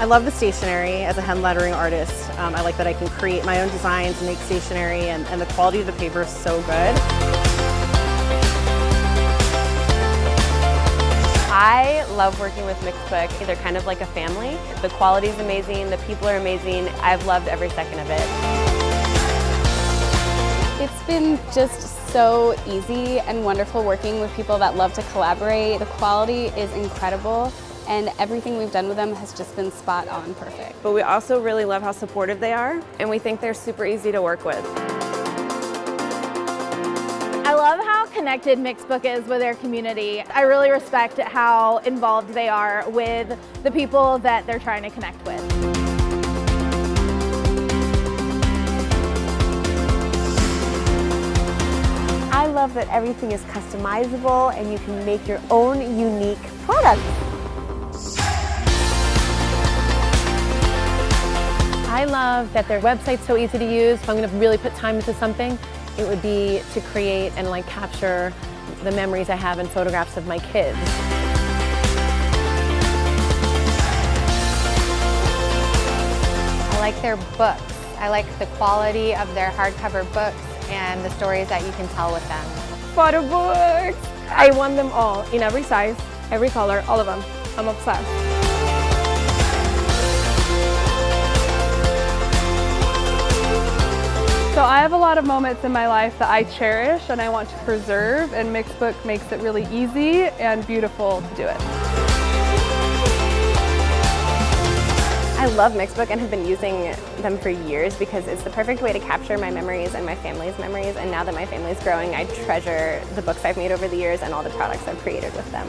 I love the stationery. As a hand lettering artist, I like that I can create my own designs and make stationery, and the quality of the paper is so good. I love working with Mixbook. They're kind of like a family. The quality is amazing, the people are amazing. I've loved every second of it. It's been just so easy and wonderful working with people that love to collaborate. The quality is incredible, and everything we've done with them has just been spot on perfect. But we also really love how supportive they are, and we think they're super easy to work with. I love how connected Mixbook is with their community. I really respect how involved they are with the people that they're trying to connect with. I love that everything is customizable and you can make your own unique product. I love that their website's so easy to use. If I'm going to really put time into something, it would be to create and capture the memories I have and photographs of my kids. I like their books. I like the quality of their hardcover books and the stories that you can tell with them. Photo books! I want them all, in every size, every color, all of them. I'm obsessed. So I have a lot of moments in my life that I cherish and I want to preserve, and Mixbook makes it really easy and beautiful to do it. I love Mixbook and have been using them for years because it's the perfect way to capture my memories and my family's memories, and now that my family's growing, I treasure the books I've made over the years and all the products I've created with them.